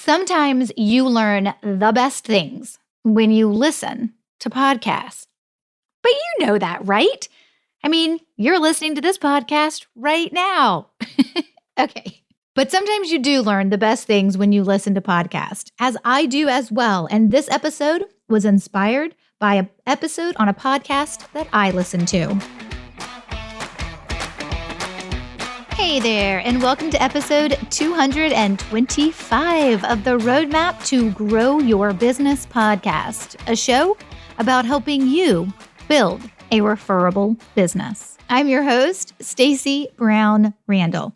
Sometimes you learn the best things when you listen to podcasts. But you know that, right? I mean, you're listening to this podcast right now. Okay. But sometimes you do learn the best things when you listen to podcasts, as I do as well. And this episode was inspired by an episode on a podcast that I listen to. Hey there, and welcome to episode 225 of the Roadmap to Grow Your Business podcast, a show about helping you build a referable business. I'm your host, Stacey Brown Randall.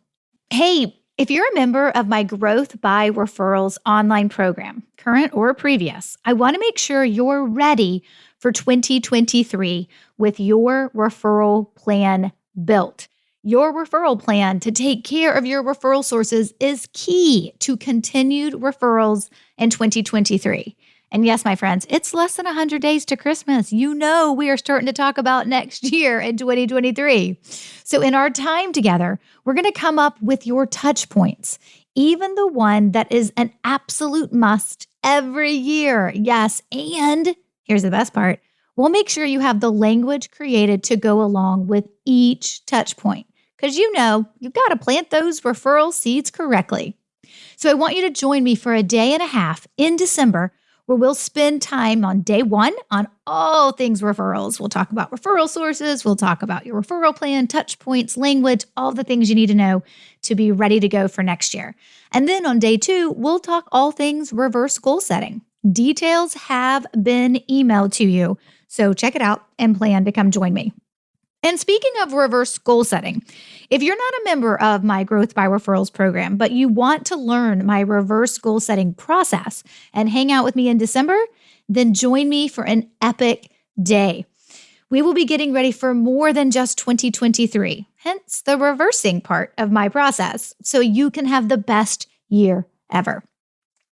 Hey, if you're a member of my Growth by Referrals online program, current or previous, I want to make sure you're ready for 2023 with your referral plan built. Your referral plan to take care of your referral sources is key to continued referrals in 2023. And yes, my friends, it's less than 100 days to Christmas. You know we are starting to talk about next year in 2023. So in our time together, we're going to come up with your touch points, even the one that is an absolute must every year. Yes, and here's the best part. We'll make sure you have the language created to go along with each touch point. Because you know, you've got to plant those referral seeds correctly. So I want you to join me for a day and a half in December where we'll spend time on day one on all things referrals. We'll talk about referral sources. We'll talk about your referral plan, touch points, language, all the things you need to know to be ready to go for next year. And then on day two, we'll talk all things reverse goal setting. Details have been emailed to you. So check it out and plan to come join me. And speaking of reverse goal setting, if you're not a member of my Growth by Referrals program, but you want to learn my reverse goal setting process and hang out with me in December, then join me for an epic day. We will be getting ready for more than just 2023, hence the reversing part of my process, so you can have the best year ever.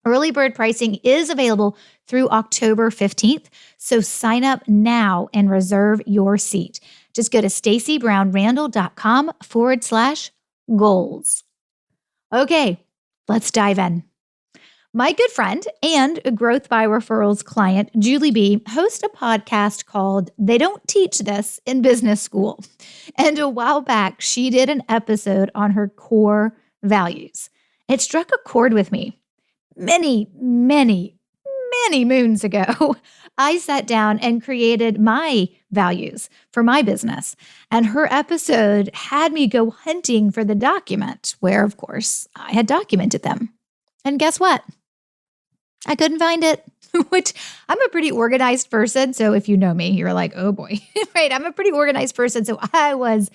Early bird pricing is available through October 15th, so sign up now and reserve your seat. Just go to stacybrownrandall.com/goals. Okay, let's dive in. My good friend and Growth by Referrals client, Julie B., hosts a podcast called They Don't Teach This in Business School. And a while back, she did an episode on her core values. It struck a chord with me. Many moons ago, I sat down and created my values for my business. And her episode had me go hunting for the document where, of course, I had documented them. And guess what? I couldn't find it, which I'm a pretty organized person. So if you know me, you're like, oh boy, right? I'm a pretty organized person. So I was,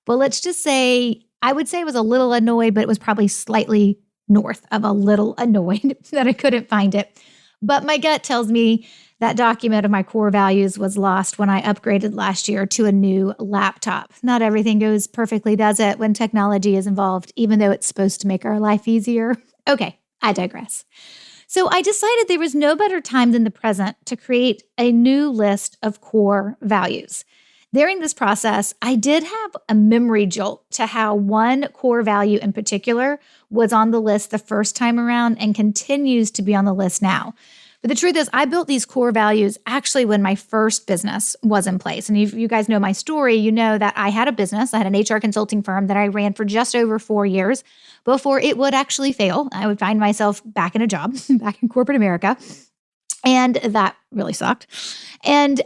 well, let's just say, I would say I was a little annoyed, but it was probably slightly north of a little annoyed that I couldn't find it. But my gut tells me that document of my core values was lost when I upgraded last year to a new laptop. Not everything goes perfectly, does it, when technology is involved, even though it's supposed to make our life easier? Okay, I digress. So I decided there was no better time than the present to create a new list of core values. During this process, I did have a memory jolt to how one core value in particular was on the list the first time around and continues to be on the list now. But the truth is, I built these core values actually when my first business was in place. And if you guys know my story, you know that I had a business. I had an HR consulting firm that I ran for just over 4 years before it would actually fail. I would find myself back in a job, back in corporate America. And that really sucked. And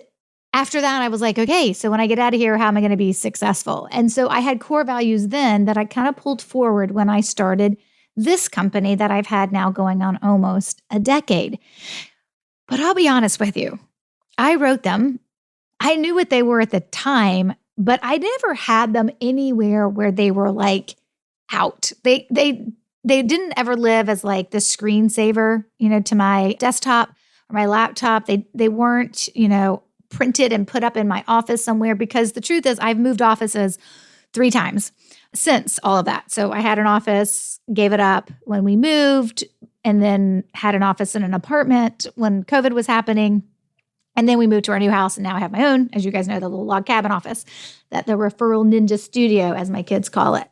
after that, I was like, okay, so when I get out of here, how am I going to be successful? And so I had core values then that I kind of pulled forward when I started this company that I've had now going on almost a decade. But I'll be honest with you, I wrote them. I knew what they were at the time, but I never had them anywhere where they were like out. They didn't ever live as like the screensaver, to my desktop or my laptop. They weren't, printed and put up in my office somewhere, because the truth is I've moved offices 3 times since all of that. So I had an office, gave it up when we moved, and then had an office in an apartment when COVID was happening. And then we moved to our new house, and now I have my own, as you guys know, the little log cabin office, that the referral ninja studio, as my kids call it.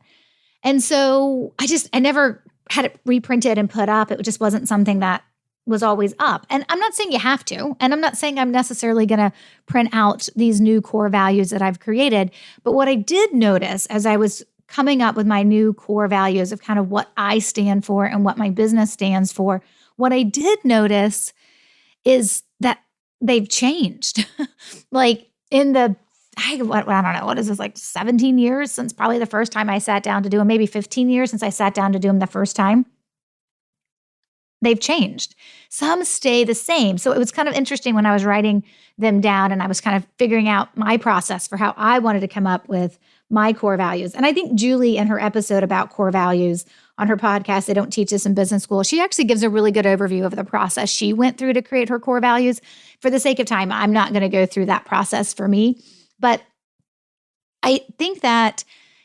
And so I never had it reprinted and put up. It just wasn't something that was always up. And I'm not saying you have to, and I'm not saying I'm necessarily going to print out these new core values that I've created. But what I did notice as I was coming up with my new core values of kind of what I stand for and what my business stands for, what I did notice is that they've changed. Like in the, I don't know, what is this, like 17 years since probably the first time I sat down to do them, maybe 15 years since I sat down to do them the first time. They've changed. Some stay the same. So it was kind of interesting when I was writing them down and I was kind of figuring out my process for how I wanted to come up with my core values. And I think Julie, in her episode about core values on her podcast, They Don't Teach This in Business School, she actually gives a really good overview of the process she went through to create her core values. For the sake of time, I'm not going to go through that process for me. But I think that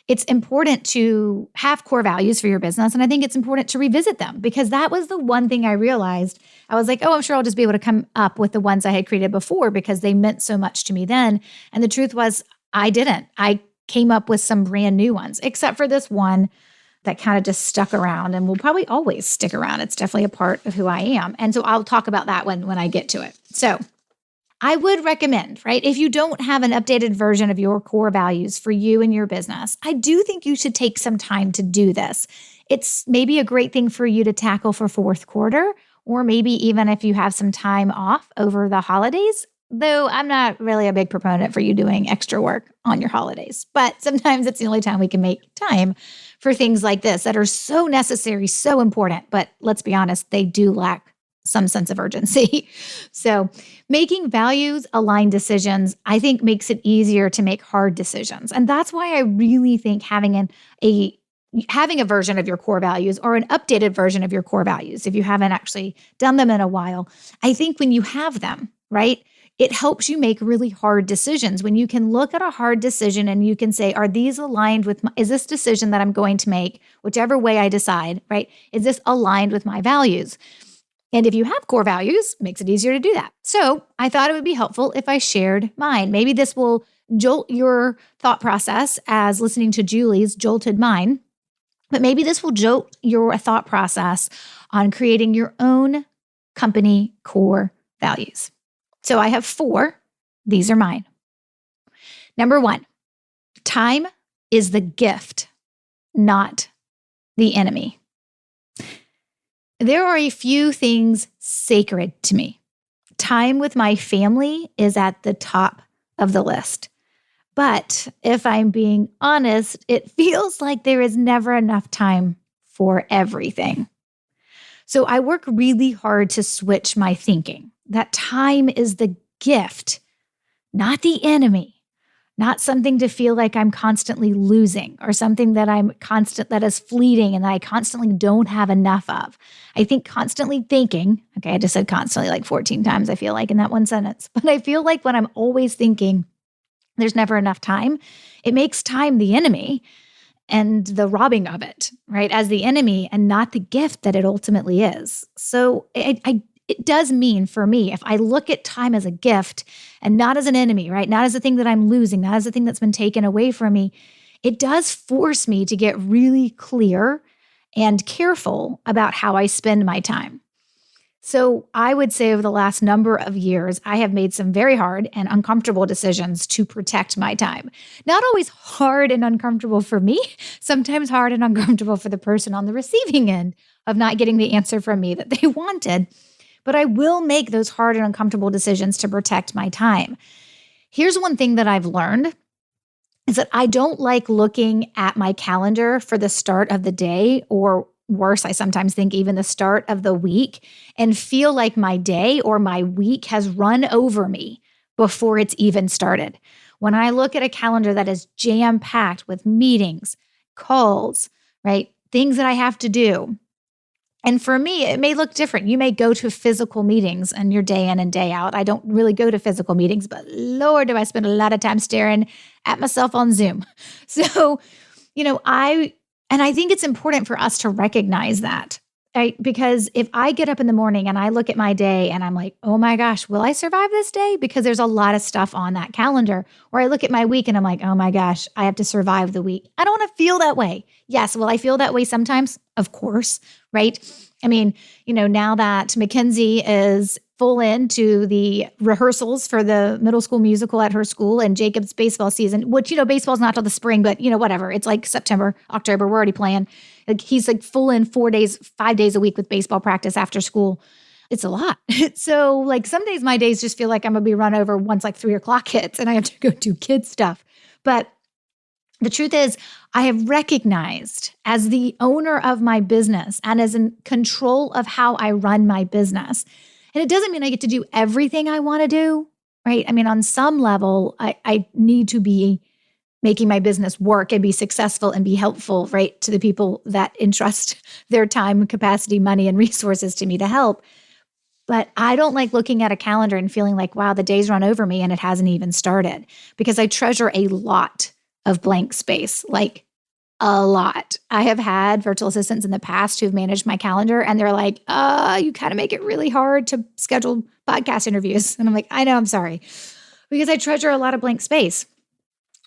it's important to have core values for your business. And I think it's important to revisit them because that was the one thing I realized. I was like, oh, I'm sure I'll just be able to come up with the ones I had created before because they meant so much to me then. And the truth was I didn't. I came up with some brand new ones, except for this one that kind of just stuck around and will probably always stick around. It's definitely a part of who I am. And so I'll talk about that when I get to it. So I would recommend, right, if you don't have an updated version of your core values for you and your business, I do think you should take some time to do this. It's maybe a great thing for you to tackle for fourth quarter, or maybe even if you have some time off over the holidays, though I'm not really a big proponent for you doing extra work on your holidays. But sometimes it's the only time we can make time for things like this that are so necessary, so important. But let's be honest, they do lack some sense of urgency. So making values aligned decisions, I think, makes it easier to make hard decisions. And that's why I really think having a version of your core values or an updated version of your core values, if you haven't actually done them in a while, I think when you have them, right, it helps you make really hard decisions. When you can look at a hard decision and you can say, are these aligned with is this decision that I'm going to make, whichever way I decide, right? Is this aligned with my values? And if you have core values, it makes it easier to do that. So I thought it would be helpful if I shared mine. Maybe this will jolt your thought process as listening to Julie's jolted mine, but maybe this will jolt your thought process on creating your own company core values. So I have 4. These are mine. Number 1, time is the gift, not the enemy. There are a few things sacred to me. Time with my family is at the top of the list. But if I'm being honest, it feels like there is never enough time for everything. So I work really hard to switch my thinking. That time is the gift, not the enemy. Not something to feel like I'm constantly losing or something that that is fleeting and that I constantly don't have enough of. I think constantly thinking, okay, I just said constantly like 14 times, I feel like in that one sentence, but I feel like when I'm always thinking there's never enough time, it makes time the enemy and the robbing of it, right? As the enemy and not the gift that it ultimately is. So it does mean for me, if I look at time as a gift and not as an enemy, right? Not as a thing that I'm losing, not as a thing that's been taken away from me, it does force me to get really clear and careful about how I spend my time. So I would say over the last number of years, I have made some very hard and uncomfortable decisions to protect my time. Not always hard and uncomfortable for me, sometimes hard and uncomfortable for the person on the receiving end of not getting the answer from me that they wanted. But I will make those hard and uncomfortable decisions to protect my time. Here's one thing that I've learned is that I don't like looking at my calendar for the start of the day, or worse, I sometimes think even the start of the week, and feel like my day or my week has run over me before it's even started. When I look at a calendar that is jam-packed with meetings, calls, right, things that I have to do, and for me, it may look different. You may go to physical meetings and your day in and day out. I don't really go to physical meetings, but Lord, do I spend a lot of time staring at myself on Zoom. So, I think it's important for us to recognize that Because if I get up in the morning and I look at my day and I'm like, oh my gosh, will I survive this day? Because there's a lot of stuff on that calendar. Or I look at my week and I'm like, oh my gosh, I have to survive the week. I don't want to feel that way. Yes, will I feel that way sometimes? Of course, right? I mean, now that Mackenzie is full into the rehearsals for the middle school musical at her school and Jacob's baseball season, which, baseball's not till the spring, but whatever. It's like September, October, we're already playing. Like he's like full in 4 days, 5 days a week with baseball practice after school. It's a lot. So like some days my days just feel like I'm going to be run over once like 3 o'clock hits and I have to go do kid stuff. But the truth is, I have recognized as the owner of my business and as in control of how I run my business. And it doesn't mean I get to do everything I want to do, right? I mean, on some level, I need to be making my business work and be successful and be helpful, right, to the people that entrust their time, capacity, money, and resources to me to help. But I don't like looking at a calendar and feeling like, wow, the day's run over me and it hasn't even started, because I treasure a lot of blank space, like a lot. I have had virtual assistants in the past who've managed my calendar and they're like, you kind of make it really hard to schedule podcast interviews. And I'm like, I know, I'm sorry, because I treasure a lot of blank space.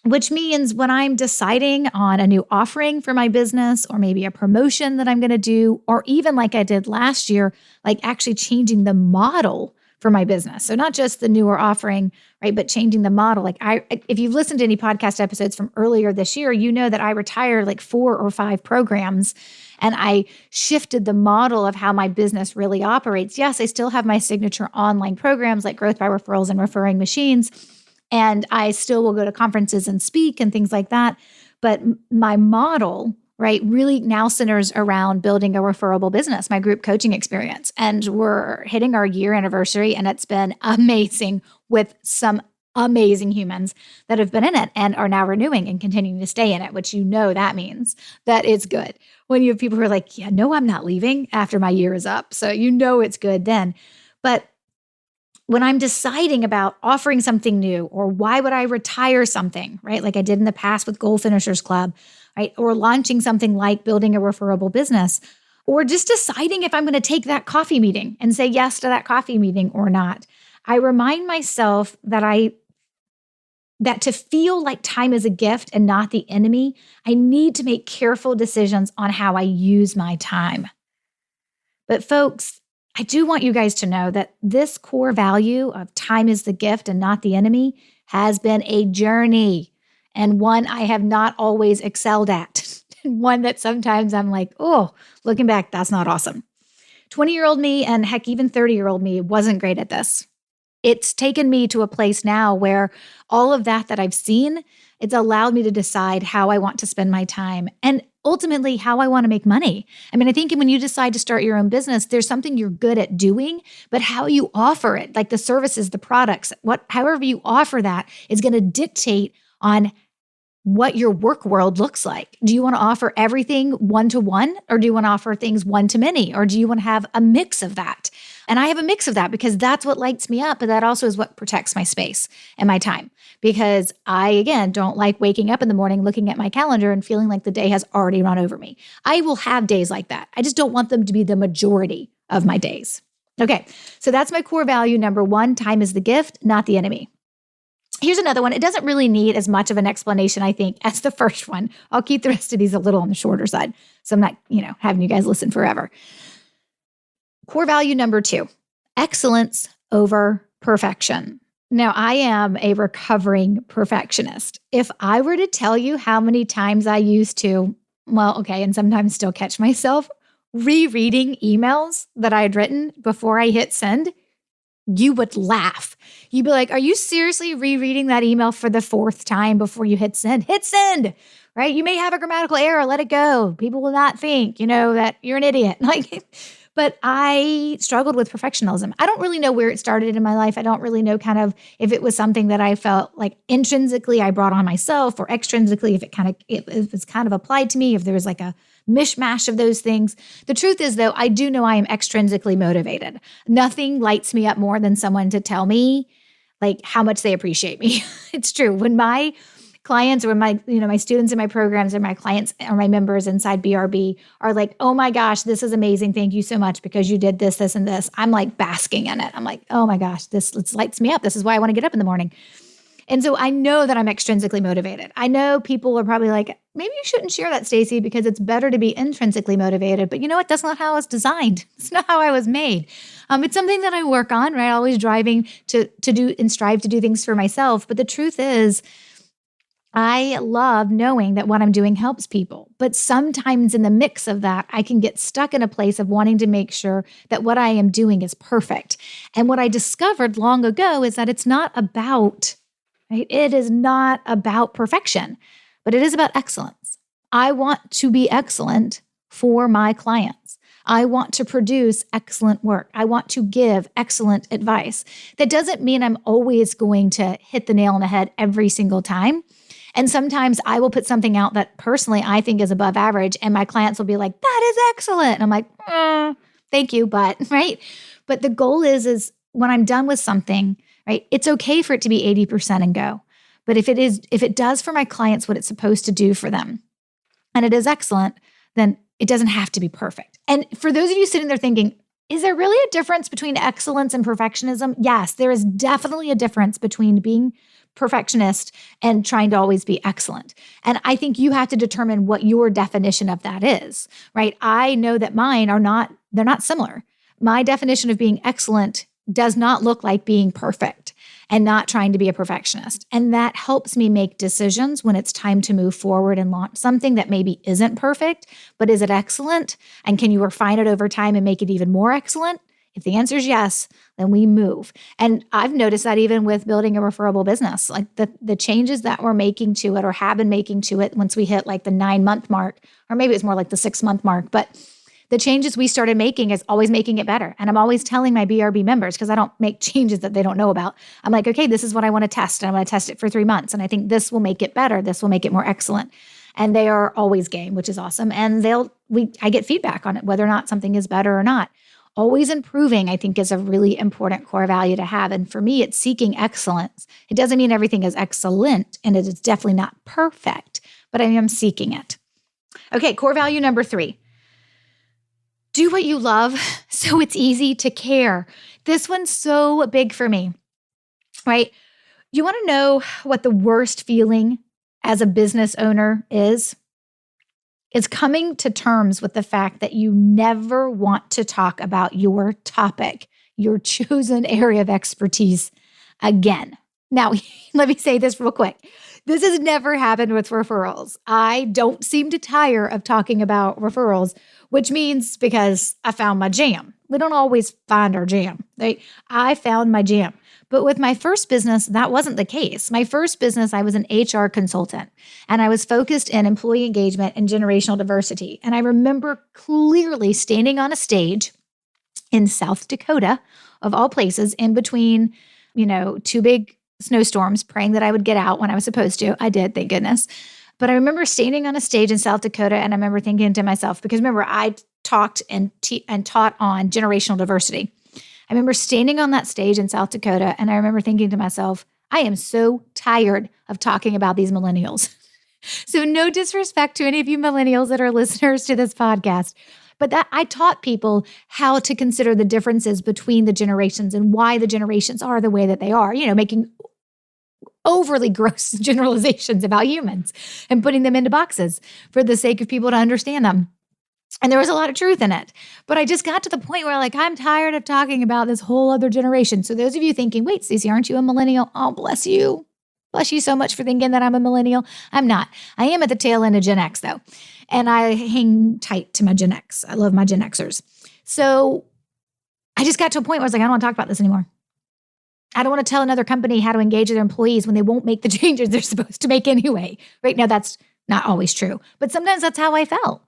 Which means when I'm deciding on a new offering for my business or maybe a promotion that I'm going to do, or even like I did last year, like actually changing the model for my business. So not just the newer offering, right, but changing the model. Like if you've listened to any podcast episodes from earlier this year, you know that I retired like 4 or 5 programs and I shifted the model of how my business really operates. Yes, I still have my signature online programs like Growth by Referrals and Referring Machines. And I still will go to conferences and speak and things like that. But my model, right, really now centers around building a referable business, my group coaching experience. And we're hitting our year anniversary, and it's been amazing with some amazing humans that have been in it and are now renewing and continuing to stay in it, which that means that it's good. When you have people who are like, yeah, no, I'm not leaving after my year is up. So it's good then. But when I'm deciding about offering something new, or why would I retire something, right? Like I did in the past with Goal Finishers Club, right? Or launching something like building a referable business, or just deciding if I'm going to take that coffee meeting and say yes to that coffee meeting or not. I remind myself that to feel like time is a gift and not the enemy, I need to make careful decisions on how I use my time. But folks, I do want you guys to know that this core value of time is the gift and not the enemy has been a journey, and one I have not always excelled at. One that sometimes I'm like, oh, looking back, that's not awesome. 20-year-old me and heck, even 30-year-old me wasn't great at this. It's taken me to a place now where all of that I've seen, it's allowed me to decide how I want to spend my time and ultimately how I want to make money. I mean, I think when you decide to start your own business, there's something you're good at doing, but how you offer it, like the services, the products, however you offer that is going to dictate on what your work world looks like. Do you want to offer everything one-to-one, or do you want to offer things one-to-many, or do you want to have a mix of that? And I have a mix of that because that's what lights me up, but that also is what protects my space and my time. Because I, again, don't like waking up in the morning, looking at my calendar and feeling like the day has already run over me. I will have days like that. I just don't want them to be the majority of my days. Okay, so that's my core value number 1, time is the gift, not the enemy. Here's another one. It doesn't really need as much of an explanation, I think, as the first one. I'll keep the rest of these a little on the shorter side, so I'm not, having you guys listen forever. Core value number 2, excellence over perfection. Now, I am a recovering perfectionist. If I were to tell you how many times I used to, and sometimes still catch myself rereading emails that I had written before I hit send, you would laugh. You'd be like, are you seriously rereading that email for the 4th time before you hit send? Hit send, right? You may have a grammatical error. Let it go. People will not think, that you're an idiot. But I struggled with perfectionism. I don't really know where it started in my life. I don't really know kind of if it was something that I felt like intrinsically I brought on myself, or extrinsically if it was kind of applied to me, if there was like a mishmash of those things. The truth is, though, I do know I am extrinsically motivated. Nothing lights me up more than someone to tell me like how much they appreciate me. It's true. When my clients or my students in my programs or my clients or my members inside BRB are like, oh my gosh, this is amazing. Thank you so much because you did this, this, and this. I'm like basking in it. I'm like, oh my gosh, this lights me up. This is why I want to get up in the morning. And so I know that I'm extrinsically motivated. I know people are probably like, maybe you shouldn't share that, Stacey, because it's better to be intrinsically motivated. But you know what? That's not how I was designed. It's not how I was made. It's something that I work on, right? Always driving to do and strive to do things for myself. But the truth is, I love knowing that what I'm doing helps people. But sometimes in the mix of that, I can get stuck in a place of wanting to make sure that what I am doing is perfect. And what I discovered long ago is that it's not about right? It is not about perfection, but it is about excellence. I want to be excellent for my clients. I want to produce excellent work. I want to give excellent advice. That doesn't mean I'm always going to hit the nail on the head every single time. And sometimes I will put something out that personally I think is above average, and my clients will be like, that is excellent. And I'm like, thank you, but right? But the goal is when I'm done with something, right? It's okay for it to be 80% and go. But if it does for my clients what it's supposed to do for them, and it is excellent, then it doesn't have to be perfect. And for those of you sitting there thinking, is there really a difference between excellence and perfectionism? Yes, there is definitely a difference between being perfectionist and trying to always be excellent. And I think you have to determine what your definition of that is, right? I know that mine they're not similar. My definition of being excellent does not look like being perfect and not trying to be a perfectionist. And that helps me make decisions when it's time to move forward and launch something that maybe isn't perfect, but is it excellent? And can you refine it over time and make it even more excellent? If the answer is yes, then we move. And I've noticed that even with building a referable business, like the changes that we're making to it or have been making to it once we hit like the 9-month mark, or maybe it's more like the 6-month mark, but the changes we started making is always making it better. And I'm always telling my BRB members, because I don't make changes that they don't know about. I'm like, okay, this is what I want to test. And I want to test it for 3 months. And I think this will make it better. This will make it more excellent. And they are always game, which is awesome. And I get feedback on it, whether or not something is better or not. Always improving, I think, is a really important core value to have. And for me, it's seeking excellence. It doesn't mean everything is excellent, and it is definitely not perfect, but I am seeking it. Okay, core value number 3. Do what you love so it's easy to care. This one's so big for me, right? You want to know what the worst feeling as a business owner is? It's coming to terms with the fact that you never want to talk about your topic, your chosen area of expertise again. Now, let me say this real quick. This has never happened with referrals. I don't seem to tire of talking about referrals, which means because I found my jam. We don't always find our jam, right? I found my jam. But with my first business, that wasn't the case. My first business, I was an HR consultant, and I was focused in employee engagement and generational diversity. And I remember clearly standing on a stage in South Dakota, of all places, in between, 2 big snowstorms, praying that I would get out when I was supposed to. I did, thank goodness. But I remember standing on a stage in South Dakota, and I remember thinking to myself, because remember, I talked and taught on generational diversity. I remember standing on that stage in South Dakota, and I remember thinking to myself, I am so tired of talking about these millennials. So no disrespect to any of you millennials that are listeners to this podcast, but that I taught people how to consider the differences between the generations and why the generations are the way that they are, making overly gross generalizations about humans and putting them into boxes for the sake of people to understand them. And there was a lot of truth in it. But I just got to the point where I'm tired of talking about this whole other generation. So those of you thinking, wait, Stacey, aren't you a millennial? Oh, bless you. Bless you so much for thinking that I'm a millennial. I'm not. I am at the tail end of Gen X, though. And I hang tight to my Gen X. I love my Gen Xers. So I just got to a point where I was like, I don't want to talk about this anymore. I don't want to tell another company how to engage their employees when they won't make the changes they're supposed to make anyway. Right now, that's not always true. But sometimes that's how I felt.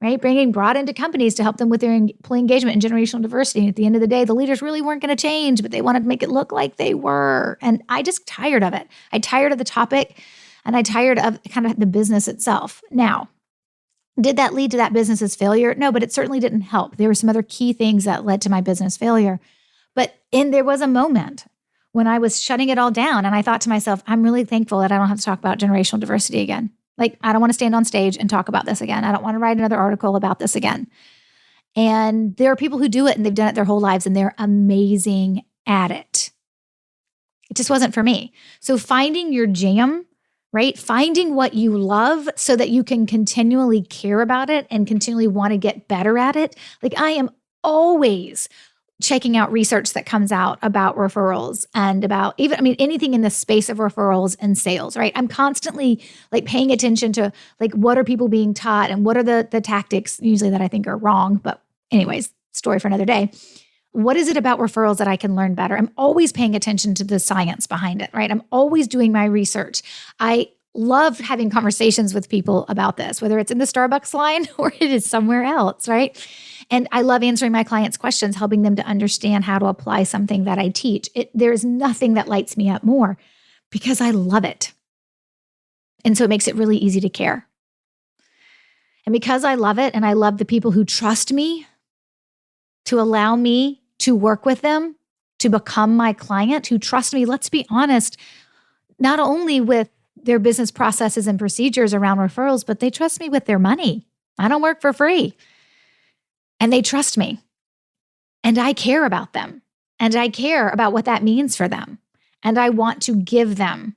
Right? Being brought into companies to help them with their employee engagement and generational diversity. And at the end of the day, the leaders really weren't going to change, but they wanted to make it look like they were. And I just tired of it. I tired of the topic, and I tired of kind of the business itself. Now, did that lead to that business's failure? No, but it certainly didn't help. There were some other key things that led to my business failure. But there was a moment when I was shutting it all down. And I thought to myself, I'm really thankful that I don't have to talk about generational diversity again. Like, I don't want to stand on stage and talk about this again. I don't want to write another article about this again. And there are people who do it and they've done it their whole lives and they're amazing at it. It just wasn't for me. So finding your jam, right? Finding what you love so that you can continually care about it and continually want to get better at it. Like, I am always checking out research that comes out about referrals and about anything in the space of referrals and sales, right? I'm constantly like paying attention to like, what are people being taught and what are the tactics usually that I think are wrong. But anyways, story for another day. What is it about referrals that I can learn better? I'm always paying attention to the science behind it, right? I'm always doing my research. I love having conversations with people about this, whether it's in the Starbucks line or it is somewhere else, right? And I love answering my clients' questions, helping them to understand how to apply something that I teach. There is nothing that lights me up more because I love it. And so it makes it really easy to care. And because I love it and I love the people who trust me to allow me to work with them, to become my client, who trust me, let's be honest, not only with their business processes and procedures around referrals, but they trust me with their money. I don't work for free. And they trust me. And I care about them. And I care about what that means for them. And I want to give them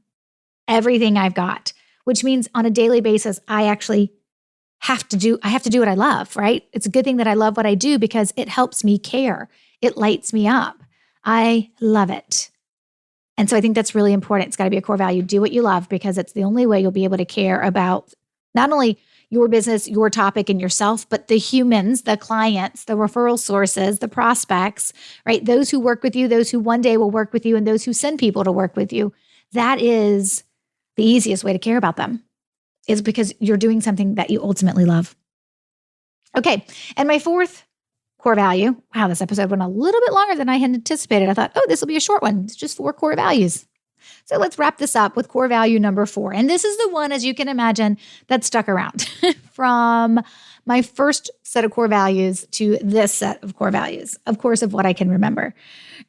everything I've got, which means on a daily basis, I have to do what I love, right? It's a good thing that I love what I do because it helps me care. It lights me up. I love it. And so I think that's really important. It's got to be a core value. Do what you love because it's the only way you'll be able to care about not only your business, your topic, and yourself, but the humans, the clients, the referral sources, the prospects, right? Those who work with you, those who one day will work with you, and those who send people to work with you. That is the easiest way to care about them, is because you're doing something that you ultimately love. Okay. And my fourth core value. Wow, this episode went a little bit longer than I had anticipated. I thought, this will be a short one. It's just 4 core values. So let's wrap this up with core value number 4. And this is the one, as you can imagine, that stuck around from my first set of core values to this set of core values, of course, of what I can remember.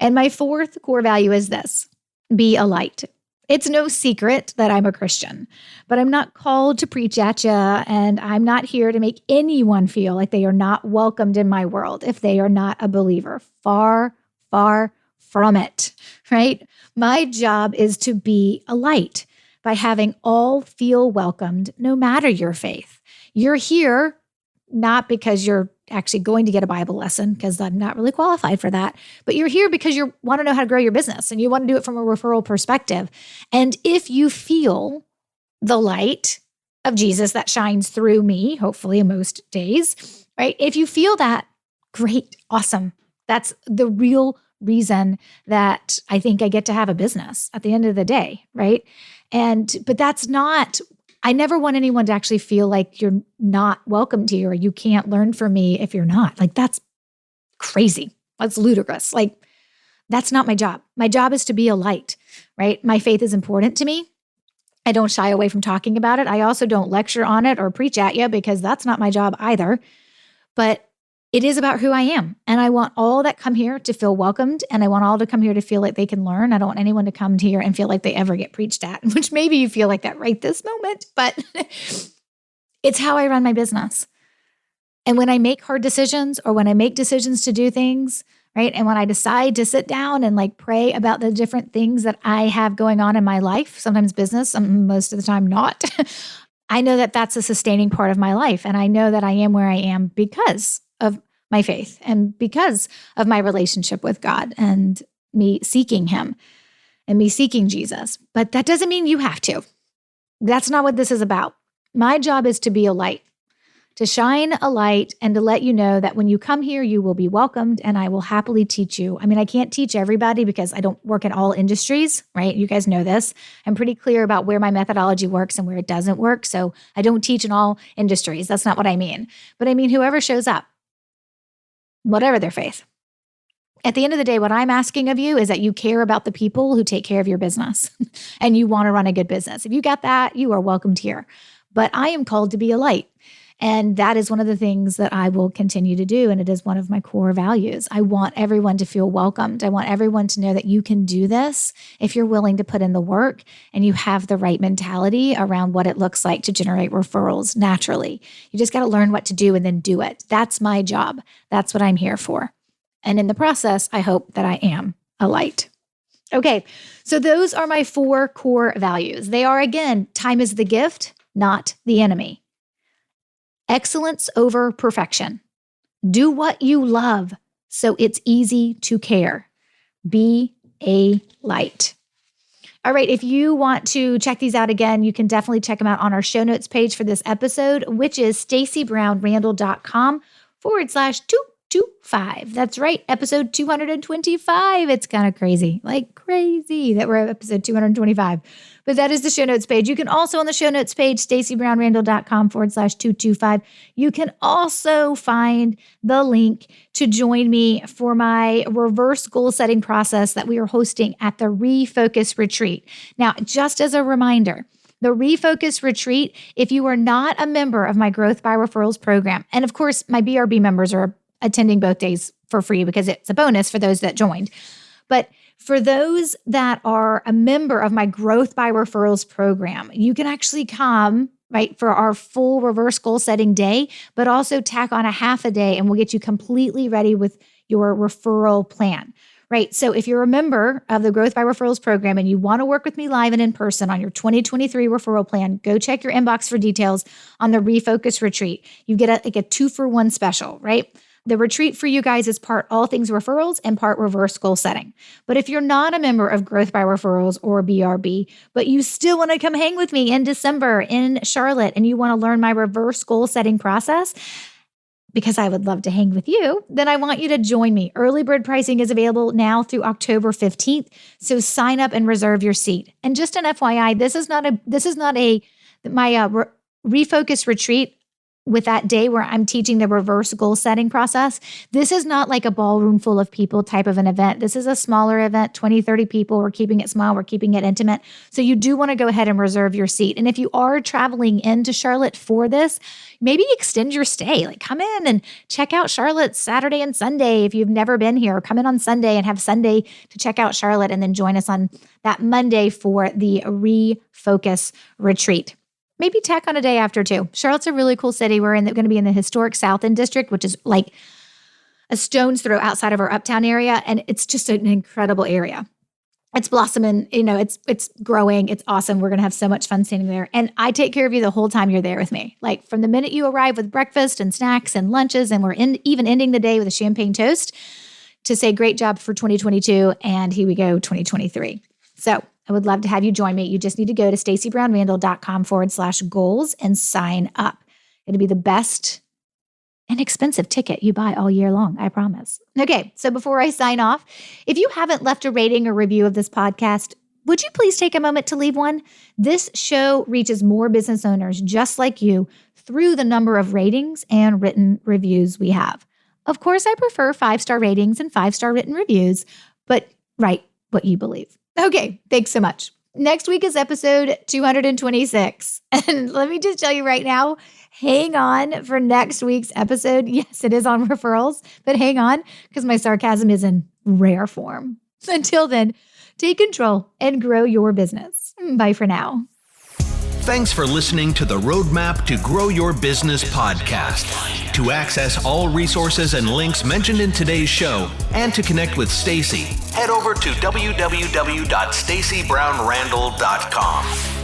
And my 4th core value is this: be a light. It's no secret that I'm a Christian, but I'm not called to preach at you, and I'm not here to make anyone feel like they are not welcomed in my world if they are not a believer. Far, far from it, right? My job is to be a light by having all feel welcomed, no matter your faith. You're here not because you're actually going to get a Bible lesson, because I'm not really qualified for that, but you're here because you want to know how to grow your business and you want to do it from a referral perspective. And if you feel the light of Jesus that shines through me, hopefully most days, right? If you feel that, great, awesome. That's the real reason that I think I get to have a business at the end of the day, right? But that's not, I never want anyone to actually feel like you're not welcomed here or you can't learn from me if you're not. Like, that's crazy. That's ludicrous. Like, that's not my job. My job is to be a light, right? My faith is important to me. I don't shy away from talking about it. I also don't lecture on it or preach at you because that's not my job either. But it is about who I am. And I want all that come here to feel welcomed. And I want all to come here to feel like they can learn. I don't want anyone to come here and feel like they ever get preached at, which maybe you feel like that right this moment, but it's how I run my business. And when I make hard decisions or when I make decisions to do things, right? And when I decide to sit down and like pray about the different things that I have going on in my life, sometimes business, most of the time not, I know that that's a sustaining part of my life. And I know that I am where I am because of my faith and because of my relationship with God and me seeking him and me seeking Jesus. But that doesn't mean you have to. That's not what this is about. My job is to be a light, to shine a light and to let you know that when you come here, you will be welcomed and I will happily teach you. I mean, I can't teach everybody because I don't work in all industries, right? You guys know this. I'm pretty clear about where my methodology works and where it doesn't work. So I don't teach in all industries. That's not what I mean. But I mean, whoever shows up, whatever their faith. At the end of the day, what I'm asking of you is that you care about the people who take care of your business and you want to run a good business. If you got that, you are welcomed here. But I am called to be a light. And that is one of the things that I will continue to do. And it is one of my core values. I want everyone to feel welcomed. I want everyone to know that you can do this if you're willing to put in the work and you have the right mentality around what it looks like to generate referrals naturally. You just got to learn what to do and then do it. That's my job. That's what I'm here for. And in the process, I hope that I am a light. Okay, so those are my 4 core values. They are, again, time is the gift, not the enemy. Excellence over perfection. Do what you love so it's easy to care. Be a light. All right, if you want to check these out again, you can definitely check them out on our show notes page for this episode, which is stacybrownrandall.com/225. That's right, episode 225. It's kind of crazy, like crazy that we're at episode 225. But that is the show notes page. You can also on the show notes page, stacybrownrandall.com/225. You can also find the link to join me for my reverse goal setting process that we are hosting at the Refocus Retreat. Now, just as a reminder, the Refocus Retreat, if you are not a member of my Growth by Referrals program, and of course, my BRB members are attending both days for free because it's a bonus for those that joined. But for those that are a member of my Growth by Referrals program, you can actually come, right, for our full reverse goal setting day, but also tack on a half a day and we'll get you completely ready with your referral plan, right? So if you're a member of the Growth by Referrals program and you want to work with me live and in person on your 2023 referral plan, go check your inbox for details on the Refocus Retreat. You get a 2-for-1 special, right? The retreat for you guys is part all things referrals and part reverse goal setting. But if you're not a member of Growth by Referrals or BRB, but you still want to come hang with me in December in Charlotte and you want to learn my reverse goal setting process, because I would love to hang with you, then I want you to join me. Early bird pricing is available now through October 15th. So sign up and reserve your seat. And just an FYI, this is not my Refocus Retreat with that day where I'm teaching the reverse goal setting process. This is not like a ballroom full of people type of an event. This is a smaller event, 20, 30 people. We're keeping it small. We're keeping it intimate. So you do want to go ahead and reserve your seat. And if you are traveling into Charlotte for this, maybe extend your stay. Like come in and check out Charlotte Saturday and Sunday. If you've never been here, come in on Sunday and have Sunday to check out Charlotte and then join us on that Monday for the Refocus Retreat. Maybe tack on a day after too. Charlotte's a really cool city. We're going to be in the historic South End District, which is like a stone's throw outside of our uptown area. And it's just an incredible area. It's blossoming, it's growing. It's awesome. We're going to have so much fun standing there. And I take care of you the whole time you're there with me. Like from the minute you arrive with breakfast and snacks and lunches, and we're even ending the day with a champagne toast to say great job for 2022. And here we go, 2023. So I would love to have you join me. You just need to go to stacybrownrandall.com/goals and sign up. It'll be the best inexpensive ticket you buy all year long, I promise. Okay, so before I sign off, if you haven't left a rating or review of this podcast, would you please take a moment to leave one? This show reaches more business owners just like you through the number of ratings and written reviews we have. Of course, I prefer 5-star ratings and 5-star written reviews, but write what you believe. Okay, thanks so much. Next week is episode 226. And let me just tell you right now, hang on for next week's episode. Yes, it is on referrals, but hang on because my sarcasm is in rare form. Until then, take control and grow your business. Bye for now. Thanks for listening to the Roadmap to Grow Your Business podcast. To access all resources and links mentioned in today's show and to connect with Stacy, head over to www.stacybrownrandall.com.